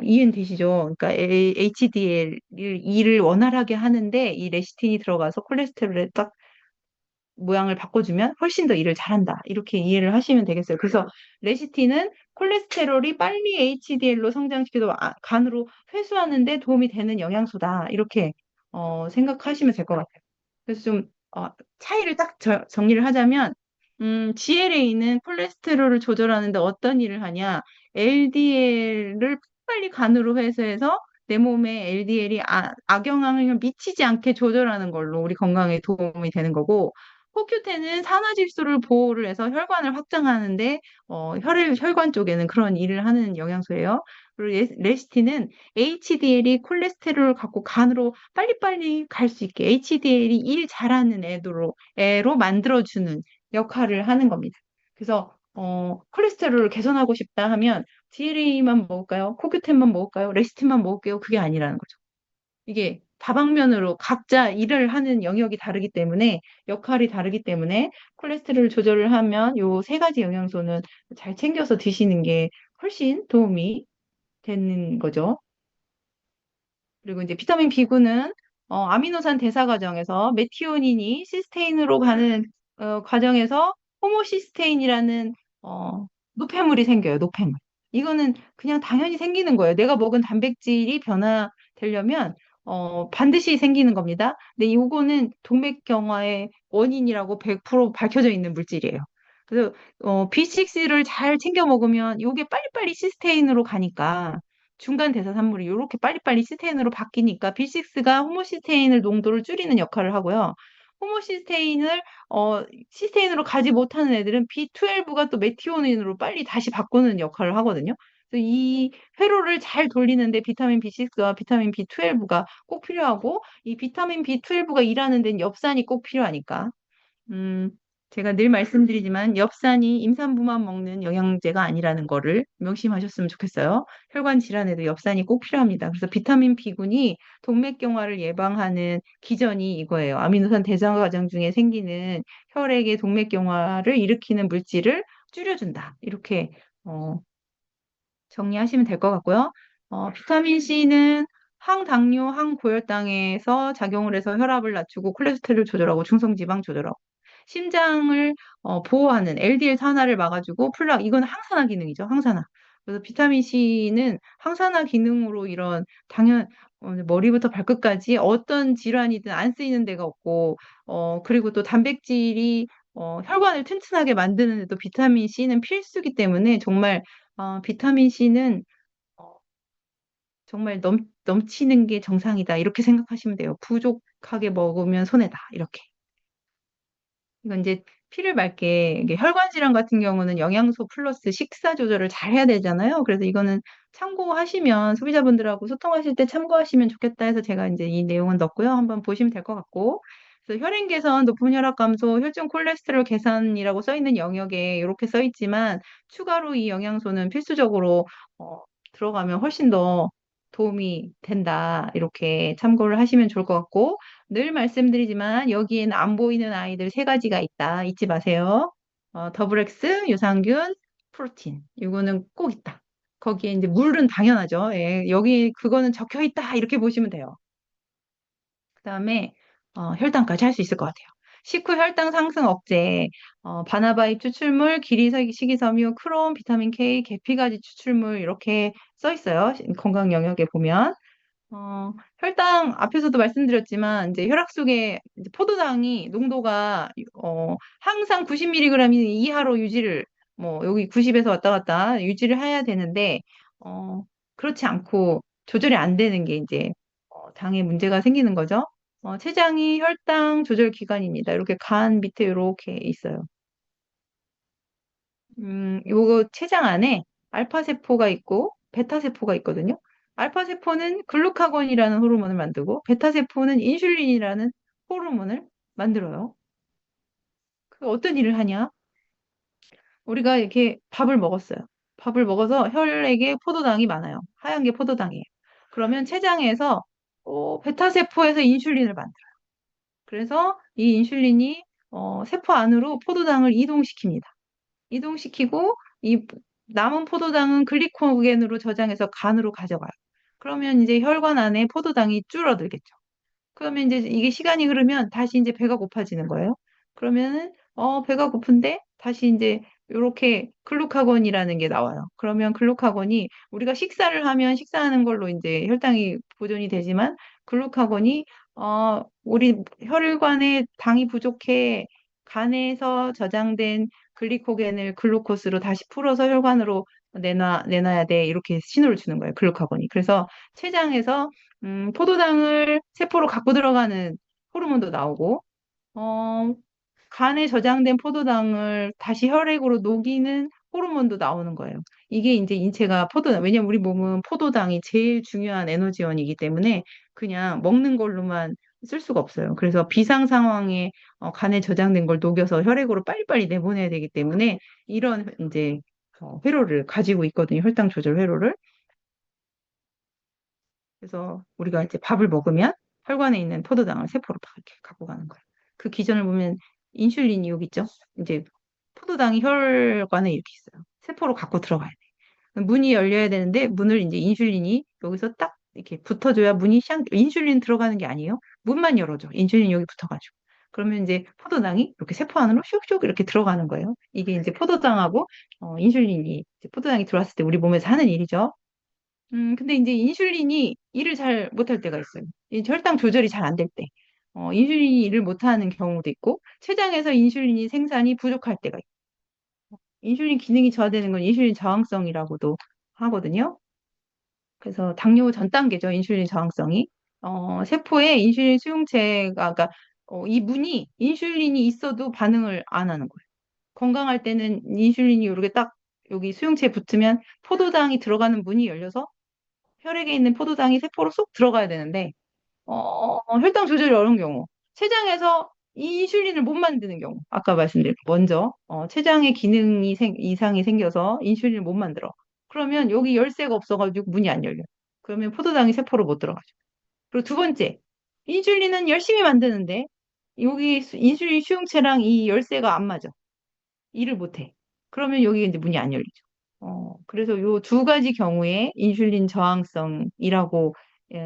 이해는 되시죠? 그러니까 HDL 일을 원활하게 하는데 이 레시틴이 들어가서 콜레스테롤에 딱 모양을 바꿔주면 훨씬 더 일을 잘한다. 이렇게 이해를 하시면 되겠어요. 그래서 레시틴은 콜레스테롤이 빨리 HDL로 성장시켜서 간으로 회수하는 데 도움이 되는 영양소다. 이렇게 생각하시면 될 것 같아요. 그래서 좀 차이를 딱 정리를 하자면 GLA는 콜레스테롤을 조절하는데 어떤 일을 하냐? LDL을 빨리 간으로 회수해서 내 몸에 LDL이 악영향을 미치지 않게 조절하는 걸로 우리 건강에 도움이 되는 거고 호큐텐은 산화질소를 보호를 해서 혈관을 확장하는데 혈관 쪽에는 그런 일을 하는 영양소예요. 그리고 레시틴은 HDL이 콜레스테롤을 갖고 간으로 빨리빨리 갈 수 있게 HDL이 일 잘하는 애로 만들어주는 역할을 하는 겁니다. 그래서 콜레스테롤을 개선하고 싶다 하면 DLA만 먹을까요? 코큐텐만 먹을까요? 레시틴만 먹을게요? 그게 아니라는 거죠. 이게 다방면으로 각자 일을 하는 영역이 다르기 때문에 역할이 다르기 때문에 콜레스테롤 조절을 하면 요 세 가지 영양소는 잘 챙겨서 드시는 게 훨씬 도움이 되는 거죠. 그리고 이제 비타민 B군은 아미노산 대사 과정에서 메티오닌이 시스테인으로 가는 과정에서 호모시스테인이라는 노폐물이 생겨요. 노폐물. 이거는 그냥 당연히 생기는 거예요. 내가 먹은 단백질이 변화되려면 반드시 생기는 겁니다. 근데 이거는 동맥경화의 원인이라고 100% 밝혀져 있는 물질이에요. 그래서 B6를 잘 챙겨 먹으면 이게 빨리빨리 시스테인으로 가니까 중간 대사 산물이 이렇게 빨리빨리 시스테인으로 바뀌니까 B6가 호모시스테인을 농도를 줄이는 역할을 하고요. 호모시스테인을 시스테인으로 가지 못하는 애들은 B12가 또 메티오닌으로 빨리 다시 바꾸는 역할을 하거든요. 그래서 이 회로를 잘 돌리는데 비타민 B6와 비타민 B12가 꼭 필요하고 이 비타민 B12가 일하는 데는 엽산이 꼭 필요하니까 음, 제가 늘 말씀드리지만 엽산이 임산부만 먹는 영양제가 아니라는 거를 명심하셨으면 좋겠어요. 혈관 질환에도 엽산이 꼭 필요합니다. 그래서 비타민 B군이 동맥경화를 예방하는 기전이 이거예요. 아미노산 대사 과정 중에 생기는 혈액의 동맥경화를 일으키는 물질을 줄여준다. 이렇게 어, 정리하시면 될 것 같고요. 비타민 C는 항당뇨, 항고혈당에서 작용을 해서 혈압을 낮추고 콜레스테롤 조절하고 중성지방 조절하고 심장을 보호하는 LDL 산화를 막아주고 이건 항산화 기능이죠. 항산화. 그래서 비타민 C는 항산화 기능으로 이런 머리부터 발끝까지 어떤 질환이든 안 쓰이는 데가 없고 그리고 또 단백질이 혈관을 튼튼하게 만드는 데도 비타민 C는 필수기 때문에 정말 비타민 C는 정말 넘치는 게 정상이다. 이렇게 생각하시면 돼요. 부족하게 먹으면 손해다. 이렇게. 이건 이제 피를 맑게 이게 혈관 질환 같은 경우는 영양소 플러스 식사 조절을 잘 해야 되잖아요. 그래서 이거는 참고하시면 소비자분들하고 소통하실 때 참고하시면 좋겠다 해서 제가 이제 이 내용은 넣었고요. 한번 보시면 될 것 같고. 그래서 혈행 개선, 높은 혈압 감소, 혈중 콜레스테롤 개선이라고 써 있는 영역에 이렇게 써 있지만 추가로 이 영양소는 필수적으로 어, 들어가면 훨씬 더 도움이 된다. 이렇게 참고를 하시면 좋을 것 같고. 늘 말씀드리지만 여기에는 안 보이는 아이들 세 가지가 있다. 잊지 마세요. 더블 X, 유산균, 프로틴. 이거는 꼭 있다. 거기에 이제 물은 당연하죠. 예, 여기 그거는 적혀 있다. 이렇게 보시면 돼요. 그다음에 혈당까지 할 수 있을 것 같아요. 식후 혈당 상승 억제, 바나바잎 추출물, 식이섬유, 크롬, 비타민 K, 계피가지 추출물 이렇게 써 있어요. 건강 영역에 보면. 혈당 앞에서도 말씀드렸지만 이제 혈압 속에 이제 포도당이 농도가 항상 90mg 이하로 유지를 뭐 여기 90에서 왔다 갔다 유지를 해야 되는데 어, 그렇지 않고 조절이 안 되는 게 이제 당에 문제가 생기는 거죠. 췌장이 혈당 조절 기관입니다. 이렇게 간 밑에 이렇게 있어요. 요거 췌장 안에 알파 세포가 있고 베타 세포가 있거든요. 알파 세포는 글루카곤이라는 호르몬을 만들고 베타 세포는 인슐린이라는 호르몬을 만들어요. 그 어떤 일을 하냐? 우리가 이렇게 밥을 먹었어요. 밥을 먹어서 혈액에 포도당이 많아요. 하얀 게 포도당이에요. 그러면 췌장에서 베타 세포에서 인슐린을 만들어요. 그래서 이 인슐린이 세포 안으로 포도당을 이동시킵니다. 이동시키고 이 남은 포도당은 글리코겐으로 저장해서 간으로 가져가요. 그러면 이제 혈관 안에 포도당이 줄어들겠죠. 그러면 이제 이게 시간이 흐르면 다시 이제 배가 고파지는 거예요. 그러면은 배가 고픈데 다시 이제 요렇게 글루카곤이라는 게 나와요. 그러면 글루카곤이 우리가 식사를 하면 식사하는 걸로 이제 혈당이 보존이 되지만 글루카곤이 우리 혈관에 당이 부족해 간에서 저장된 글리코겐을 글루코스로 다시 풀어서 혈관으로 내놔야 돼. 이렇게 신호를 주는 거예요. 글루카곤이. 그래서 췌장에서 포도당을 세포로 갖고 들어가는 호르몬도 나오고, 어, 간에 저장된 포도당을 다시 혈액으로 녹이는 호르몬도 나오는 거예요. 이게 이제 인체가 왜냐면 우리 몸은 포도당이 제일 중요한 에너지원이기 때문에 그냥 먹는 걸로만 쓸 수가 없어요. 그래서 비상 상황에 간에 저장된 걸 녹여서 혈액으로 빨리빨리 내보내야 되기 때문에 이런 이제 회로를 가지고 있거든요. 혈당 조절 회로를. 그래서 우리가 이제 밥을 먹으면 혈관에 있는 포도당을 세포로 막 이렇게 갖고 가는 거예요. 그 기전을 보면 인슐린이 여기 있죠. 이제 포도당이 혈관에 이렇게 있어요. 세포로 갖고 들어가야 돼. 문이 열려야 되는데 문을 이제 인슐린이 여기서 딱 이렇게 붙어줘야 인슐린 들어가는 게 아니에요. 문만 열어줘. 인슐린 여기 붙어가지고. 그러면 이제 포도당이 이렇게 세포 안으로 슉슉 이렇게 들어가는 거예요. 이게 이제 포도당하고 인슐린이 이제 포도당이 들어왔을 때 우리 몸에서 하는 일이죠. 근데 이제 인슐린이 일을 잘 못할 때가 있어요. 이 혈당 조절이 잘 안 될 때. 인슐린이 일을 못하는 경우도 있고, 췌장에서 인슐린이 생산이 부족할 때가 있고, 인슐린 기능이 저하되는 건 인슐린 저항성이라고도 하거든요. 그래서 당뇨 전 단계죠, 인슐린 저항성이. 세포에 인슐린 수용체가, 그러니까 이 문이 인슐린이 있어도 반응을 안 하는 거예요. 건강할 때는 인슐린이 이렇게 딱 여기 수용체에 붙으면 포도당이 들어가는 문이 열려서 혈액에 있는 포도당이 세포로 쏙 들어가야 되는데 혈당 조절이 어려운 경우, 췌장에서 이 인슐린을 못 만드는 경우, 아까 말씀드린 먼저 췌장의 이상이 생겨서 인슐린을 못 만들어. 그러면 여기 열쇠가 없어가지고 문이 안 열려. 그러면 포도당이 세포로 못 들어가죠. 그리고 두 번째, 인슐린은 열심히 만드는데 여기 인슐린 수용체랑 이 열쇠가 안 맞아. 일을 못 해. 그러면 여기 이제 문이 안 열리죠. 그래서 요 두 가지 경우에 인슐린 저항성이라고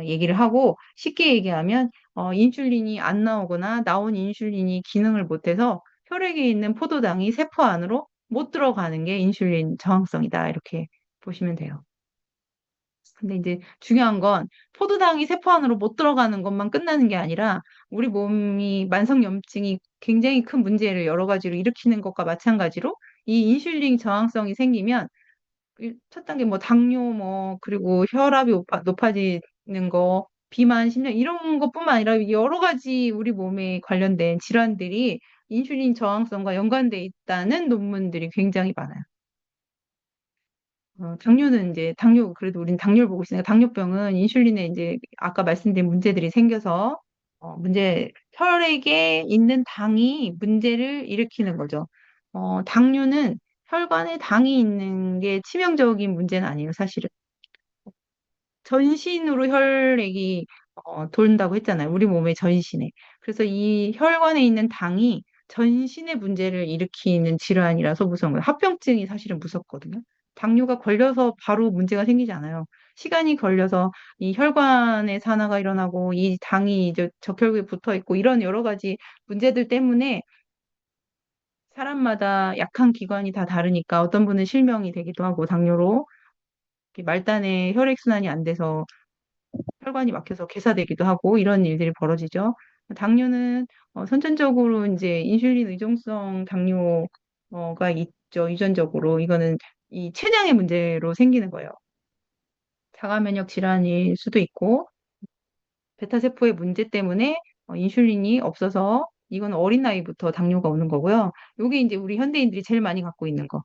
얘기를 하고 쉽게 얘기하면 인슐린이 안 나오거나 나온 인슐린이 기능을 못해서 혈액에 있는 포도당이 세포 안으로 못 들어가는 게 인슐린 저항성이다. 이렇게 보시면 돼요. 근데 이제 중요한 건 포도당이 세포 안으로 못 들어가는 것만 끝나는 게 아니라 우리 몸이 만성염증이 굉장히 큰 문제를 여러 가지로 일으키는 것과 마찬가지로 이 인슐린 저항성이 생기면 첫 단계 뭐 당뇨 뭐 그리고 혈압이 높아지는 거, 비만, 심장 이런 것뿐만 아니라 여러 가지 우리 몸에 관련된 질환들이 인슐린 저항성과 연관돼 있다는 논문들이 굉장히 많아요. 당뇨는 이제 당뇨 그래도 우린 당뇨를 보고 있으니까 당뇨병은 인슐린에 이제 아까 말씀드린 문제들이 생겨서 혈액에 있는 당이 문제를 일으키는 거죠. 당뇨는 혈관에 당이 있는 게 치명적인 문제는 아니에요, 사실은. 전신으로 혈액이 돈다고 했잖아요. 우리 몸의 전신에. 그래서 이 혈관에 있는 당이 전신의 문제를 일으키는 질환이라서 무서운 거예요. 합병증이 사실은 무섭거든요. 당뇨가 걸려서 바로 문제가 생기지 않아요. 시간이 걸려서 이 혈관에 산화가 일어나고 이 당이 이제 적혈구에 붙어 있고 이런 여러 가지 문제들 때문에 사람마다 약한 기관이 다 다르니까 어떤 분은 실명이 되기도 하고 당뇨로 이렇게 말단에 혈액순환이 안 돼서 혈관이 막혀서 괴사되기도 하고 이런 일들이 벌어지죠. 당뇨는 선천적으로 이제 인슐린 의존성 당뇨가 있죠. 유전적으로 이거는 이 췌장의 문제로 생기는 거예요. 자가 면역 질환일 수도 있고 베타 세포의 문제 때문에 인슐린이 없어서 이건 어린 나이부터 당뇨가 오는 거고요. 이게 이제 우리 현대인들이 제일 많이 갖고 있는 거.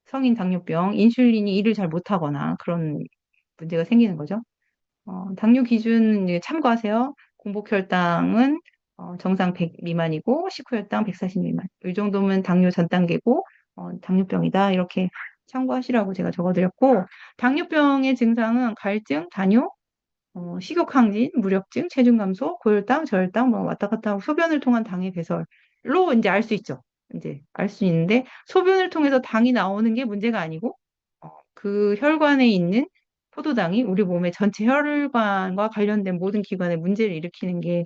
성인 당뇨병, 인슐린이 일을 잘 못하거나 그런 문제가 생기는 거죠. 당뇨 기준 이제 참고하세요. 공복 혈당은 정상 100 미만이고 식후 혈당 140 미만. 이 정도면 당뇨 전 단계고 당뇨병이다. 이렇게 참고하시라고 제가 적어드렸고 당뇨병의 증상은 갈증, 다뇨, 식욕 항진, 무력증, 체중 감소, 고혈당, 저혈당 뭐 왔다 갔다 하고 소변을 통한 당의 배설로 이제 알 수 있죠. 이제 알 수 있는데 소변을 통해서 당이 나오는 게 문제가 아니고 그 혈관에 있는 포도당이 우리 몸의 전체 혈관과 관련된 모든 기관에 문제를 일으키는 게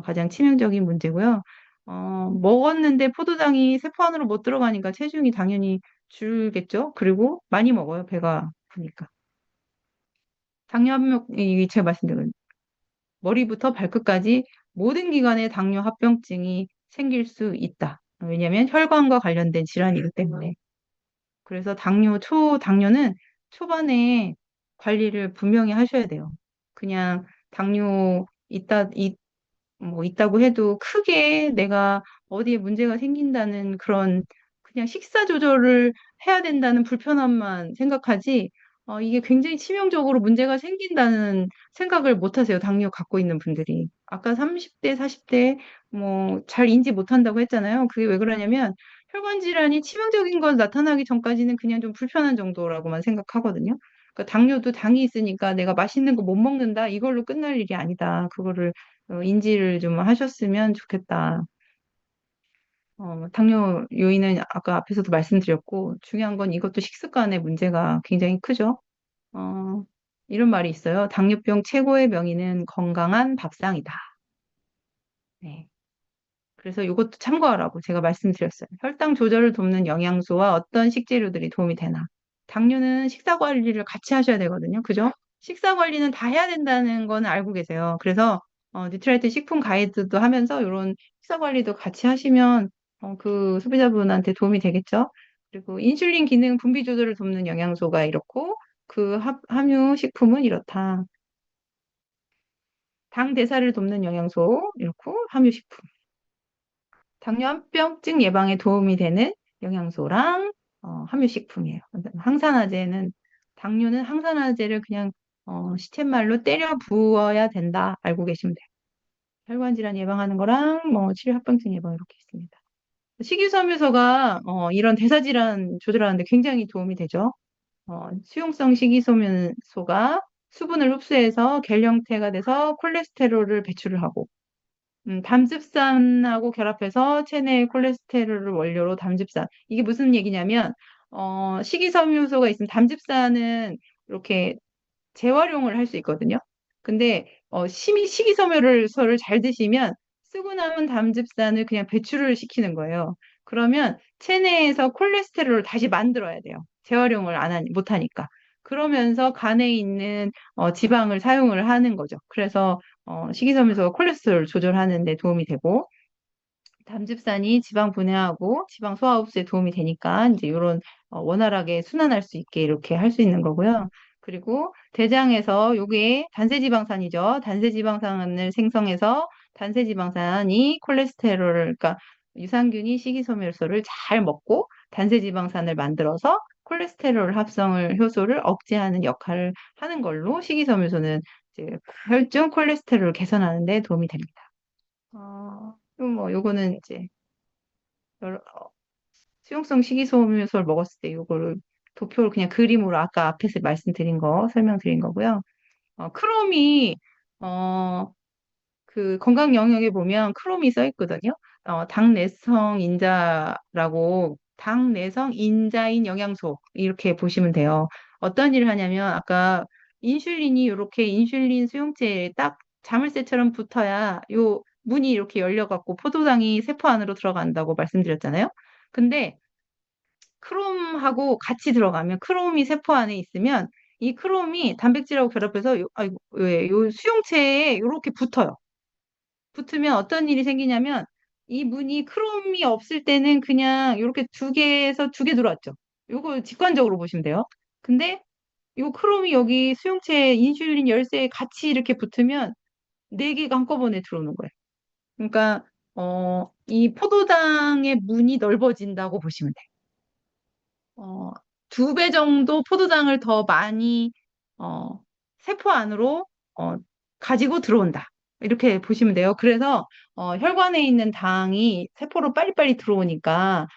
가장 치명적인 문제고요. 먹었는데 포도당이 세포 안으로 못 들어가니까 체중이 당연히 줄겠죠. 그리고 많이 먹어요. 배가 부니까. 당뇨 합병이 제가 말씀드린 머리부터 발끝까지 모든 기관에 당뇨 합병증이 생길 수 있다. 왜냐하면 혈관과 관련된 질환이기 때문에. 그래서 당뇨는 초반에 관리를 분명히 하셔야 돼요. 그냥 당뇨 있다고 해도 크게 내가 어디에 문제가 생긴다는 그런 그냥 식사 조절을 해야 된다는 불편함만 생각하지, 이게 굉장히 치명적으로 문제가 생긴다는 생각을 못 하세요. 당뇨 갖고 있는 분들이. 아까 30대, 40대 뭐 잘 인지 못한다고 했잖아요. 그게 왜 그러냐면 혈관 질환이 치명적인 건 나타나기 전까지는 그냥 좀 불편한 정도라고만 생각하거든요. 그러니까 당뇨도 당이 있으니까 내가 맛있는 거 못 먹는다 이걸로 끝날 일이 아니다. 그거를 인지를 좀 하셨으면 좋겠다. 당뇨 요인은 아까 앞에서도 말씀드렸고, 중요한 건 이것도 식습관의 문제가 굉장히 크죠. 어, 이런 말이 있어요. 당뇨병 최고의 명의는 건강한 밥상이다. 네. 그래서 이것도 참고하라고 제가 말씀드렸어요. 혈당 조절을 돕는 영양소와 어떤 식재료들이 도움이 되나. 당뇨는 식사 관리를 같이 하셔야 되거든요. 그죠? 식사 관리는 다 해야 된다는 건 알고 계세요. 그래서 뉴트라이트 식품 가이드도 하면서 이런 식사 관리도 같이 하시면 그 소비자분한테 도움이 되겠죠. 그리고 인슐린 기능 분비 조절을 돕는 영양소가 이렇고 그 함유 식품은 이렇다. 당 대사를 돕는 영양소 이렇고 함유 식품. 당뇨합병증 예방에 도움이 되는 영양소랑 함유식품이에요. 항산화제는 당뇨는 항산화제를 그냥 시쳇말로 때려 부어야 된다. 알고 계시면 돼요. 혈관 질환 예방하는 거랑 뭐 치료 합병증 예방 이렇게 있습니다. 식이섬유소가 이런 대사 질환 조절하는데 굉장히 도움이 되죠. 수용성 식이섬유소가 수분을 흡수해서 겔 형태가 돼서 콜레스테롤을 배출을 하고 담즙산하고 결합해서 체내의 콜레스테롤을 원료로 담즙산. 이게 무슨 얘기냐면, 식이섬유소가 있으면 담즙산은 이렇게 재활용을 할 수 있거든요. 근데, 식이섬유소를 잘 드시면 쓰고 남은 담즙산을 그냥 배출을 시키는 거예요. 그러면 체내에서 콜레스테롤을 다시 만들어야 돼요. 재활용을 못 하니까. 그러면서 간에 있는 지방을 사용을 하는 거죠. 그래서 식이섬유소가 콜레스테롤 조절하는 데 도움이 되고 담즙산이 지방 분해하고 지방 소화 흡수에 도움이 되니까 이제 이런 원활하게 순환할 수 있게 이렇게 할 수 있는 거고요. 그리고 대장에서 요게 단세지방산이죠. 단세지방산을 생성해서 단세지방산이 콜레스테롤을 그러니까 유산균이 식이섬유소를 잘 먹고 단세지방산을 만들어서 콜레스테롤 합성을 효소를 억제하는 역할을 하는 걸로 식이섬유소는 이제 혈중 콜레스테롤을 개선하는 데 도움이 됩니다. 뭐 요거는 이제 수용성 식이섬유소를 먹었을 때 요거를 도표를 그냥 그림으로 아까 앞에서 말씀드린 거 설명드린 거고요. 크롬이 어, 그 건강 영역에 보면 크롬이 써 있거든요. 당내성 인자라고 당내성 인자인 영양소 이렇게 보시면 돼요. 어떤 일을 하냐면 아까 인슐린이 이렇게 인슐린 수용체에 딱 자물쇠처럼 붙어야 요 문이 이렇게 열려갖고 포도당이 세포 안으로 들어간다고 말씀드렸잖아요. 근데 크롬하고 같이 들어가면 크롬이 세포 안에 있으면 이 크롬이 단백질하고 결합해서 요 수용체에 이렇게 붙어요. 붙으면 어떤 일이 생기냐면 이 문이 크롬이 없을 때는 그냥 이렇게 두 개에서 두 개 들어왔죠. 요거 직관적으로 보시면 돼요. 근데 요 크롬이 여기 수용체에 인슐린 열쇠에 같이 이렇게 붙으면 네 개가 한꺼번에 들어오는 거예요. 그러니까 이 포도당의 문이 넓어진다고 보시면 돼요. 어, 2배 정도 포도당을 더 많이 어, 세포 안으로 어, 가지고 들어온다. 이렇게 보시면 돼요. 그래서 혈관에 있는 당이 세포로 빨리빨리 들어오니까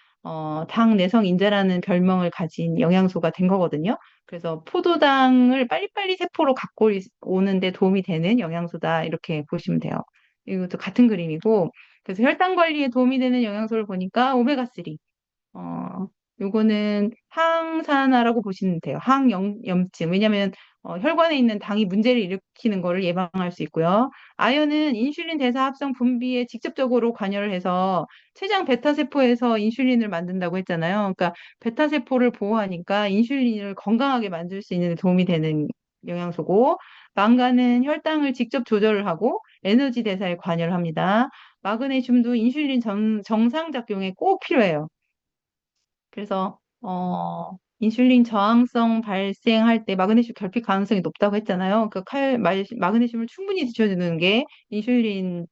당 내성 인자라는 별명을 가진 영양소가 된 거거든요. 그래서 포도당을 빨리빨리 세포로 갖고 오는데 도움이 되는 영양소다. 이렇게 보시면 돼요. 이것도 같은 그림이고, 그래서 혈당 관리에 도움이 되는 영양소를 보니까 오메가3. 어, 요거는 항산화라고 보시면 돼요. 항염증. 왜냐하면 혈관에 있는 당이 문제를 일으키는 것을 예방할 수 있고요. 아연은 인슐린 대사 합성 분비에 직접적으로 관여를 해서 췌장 베타 세포에서 인슐린을 만든다고 했잖아요. 그러니까 베타 세포를 보호하니까 인슐린을 건강하게 만들 수 있는 데 도움이 되는 영양소고, 망간은 혈당을 직접 조절을 하고 에너지 대사에 관여를 합니다. 마그네슘도 인슐린 정상 작용에 꼭 필요해요. 그래서 인슐린 저항성 발생할 때 마그네슘 결핍 가능성이 높다고 했잖아요. 마그네슘을 충분히 드셔주는 게 인슐린의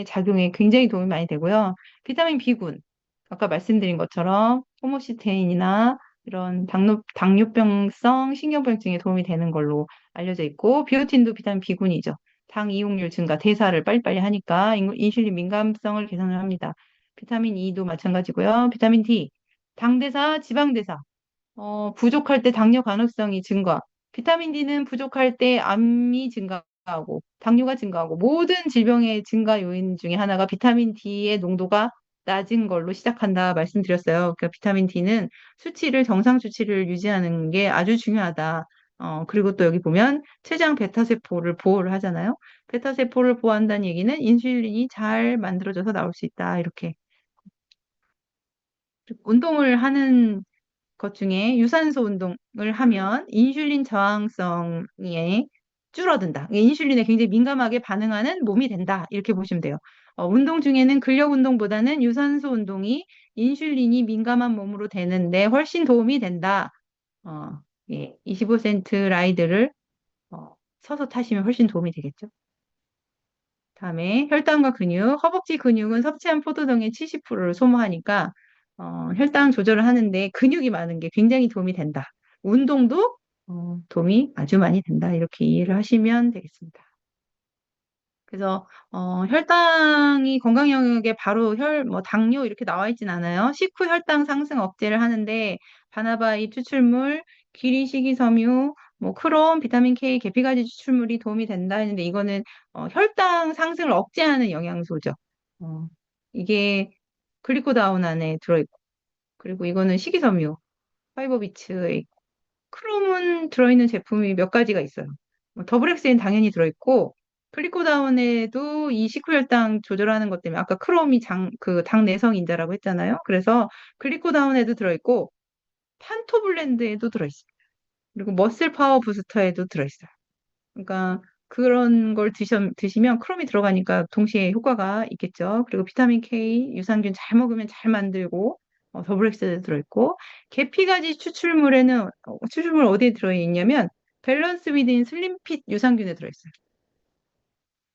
작용에 굉장히 도움이 많이 되고요. 비타민 B군, 아까 말씀드린 것처럼 호모시스테인이나 이런 당뇨병성 신경병증에 도움이 되는 걸로 알려져 있고, 비오틴도 비타민 B군이죠. 당 이용률 증가, 대사를 빨리빨리 하니까 인슐린 민감성을 개선을 합니다. 비타민 E도 마찬가지고요. 비타민 D, 당대사, 지방대사, 부족할 때 당뇨 가능성이 증가. 비타민 D는 부족할 때 암이 증가하고, 당뇨가 증가하고, 모든 질병의 증가 요인 중에 하나가 비타민 D의 농도가 낮은 걸로 시작한다 말씀드렸어요. 그러니까 비타민 D는 정상 수치를 유지하는 게 아주 중요하다. 그리고 또 여기 보면 췌장 베타세포를 보호를 하잖아요. 베타세포를 보호한다는 얘기는 인슐린이 잘 만들어져서 나올 수 있다. 이렇게. 운동을 하는 것 중에 유산소 운동을 하면 인슐린 저항성이 줄어든다. 인슐린에 굉장히 민감하게 반응하는 몸이 된다. 이렇게 보시면 돼요. 운동 중에는 근력 운동보다는 유산소 운동이 인슐린이 민감한 몸으로 되는데 훨씬 도움이 된다. 어, 예, 25센트 라이드를 서서 타시면 훨씬 도움이 되겠죠. 다음에 혈당과 근육, 허벅지 근육은 섭취한 포도당의 70%를 소모하니까 혈당 조절을 하는데 근육이 많은 게 굉장히 도움이 된다. 운동도 도움이 아주 많이 된다. 이렇게 이해를 하시면 되겠습니다. 그래서 혈당이 건강 영역에 바로 뭐 당뇨 이렇게 나와 있진 않아요. 식후 혈당 상승 억제를 하는데 바나바잎 추출물, 귀리 식이섬유, 뭐 크롬, 비타민 K, 계피가지 추출물이 도움이 된다 했는데 이거는 혈당 상승을 억제하는 영양소죠. 어, 이게 글리코다운 안에 들어있고 그리고 이거는 식이섬유, 파이버비츠에 있고 크롬은 들어있는 제품이 몇 가지가 있어요. 더블엑스엔 당연히 들어있고 글리코다운에도 이 식후혈당 조절하는 것 때문에 아까 크롬이 그 당 내성 인자라고 했잖아요. 그래서 글리코다운에도 들어있고 판토블렌드에도 들어있어요. 그리고 머슬 파워 부스터에도 들어있어요. 그러니까 그런 걸 드시면 크롬이 들어가니까 동시에 효과가 있겠죠. 그리고 비타민 K, 유산균 잘 먹으면 잘 만들고 더블 엑스에 들어있고 계피가지 추출물 어디에 들어있냐면 밸런스 위드인 슬림핏 유산균에 들어있어요.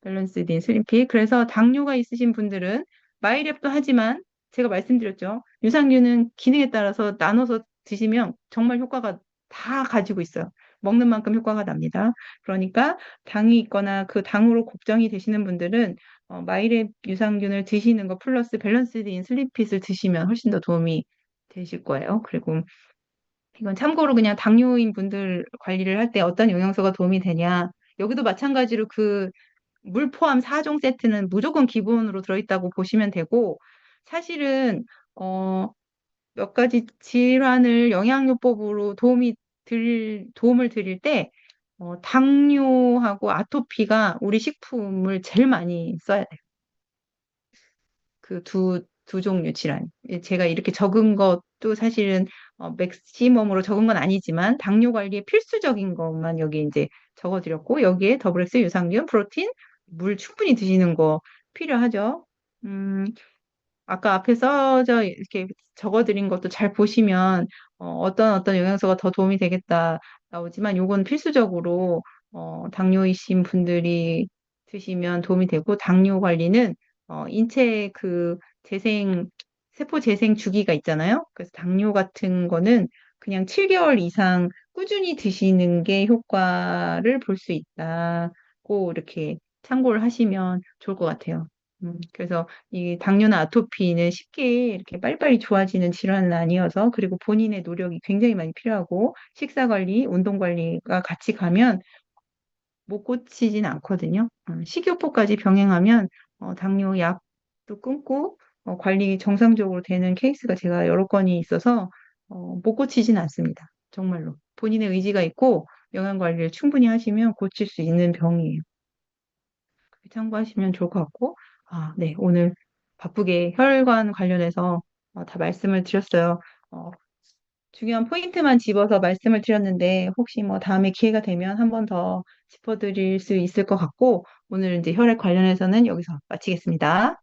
밸런스드 인 슬림피. 그래서 당뇨가 있으신 분들은 마이랩도 하지만 제가 말씀드렸죠. 유산균은 기능에 따라서 나눠서 드시면 정말 효과가 다 가지고 있어요. 먹는 만큼 효과가 납니다. 그러니까 당이 있거나 그 당으로 걱정이 되시는 분들은 마이랩 유산균을 드시는 거 플러스 밸런스드 인 슬림핏을 드시면 훨씬 더 도움이 되실 거예요. 그리고 이건 참고로 그냥 당뇨인 분들 관리를 할 때 어떤 영양소가 도움이 되냐. 여기도 마찬가지로 그 물 포함 4종 세트는 무조건 기본으로 들어있다고 보시면 되고, 사실은, 어, 몇 가지 질환을 영양요법으로 도움을 드릴 때, 당뇨하고 아토피가 우리 식품을 제일 많이 써야 돼요. 그 두 종류 질환. 예, 제가 이렇게 적은 것도 사실은 맥시멈으로 적은 건 아니지만 당뇨 관리에 필수적인 것만 여기 이제 적어드렸고 여기에 더블엑스 유산균, 프로틴, 물 충분히 드시는 거 필요하죠. 음, 아까 앞에 써져 이렇게 적어드린 것도 잘 보시면 어떤 영양소가 더 도움이 되겠다 나오지만 요건 필수적으로 당뇨이신 분들이 드시면 도움이 되고 당뇨 관리는 인체 그 세포 재생 주기가 있잖아요. 그래서 당뇨 같은 거는 그냥 7개월 이상 꾸준히 드시는 게 효과를 볼 수 있다고 이렇게 참고를 하시면 좋을 것 같아요. 그래서 이 당뇨나 아토피는 쉽게 이렇게 빨리빨리 좋아지는 질환은 아니어서 그리고 본인의 노력이 굉장히 많이 필요하고 식사 관리, 운동 관리가 같이 가면 못 고치진 않거든요. 식이요법까지 병행하면 당뇨 약도 끊고 관리 정상적으로 되는 케이스가 제가 여러 건이 있어서 못 고치진 않습니다. 정말로. 본인의 의지가 있고 영양 관리를 충분히 하시면 고칠 수 있는 병이에요. 참고하시면 좋을 것 같고, 아, 네, 오늘 바쁘게 혈관 관련해서 다 말씀을 드렸어요. 어, 중요한 포인트만 집어서 말씀을 드렸는데, 혹시 뭐 다음에 기회가 되면 한 번 더 짚어드릴 수 있을 것 같고, 오늘 이제 혈액 관련해서는 여기서 마치겠습니다.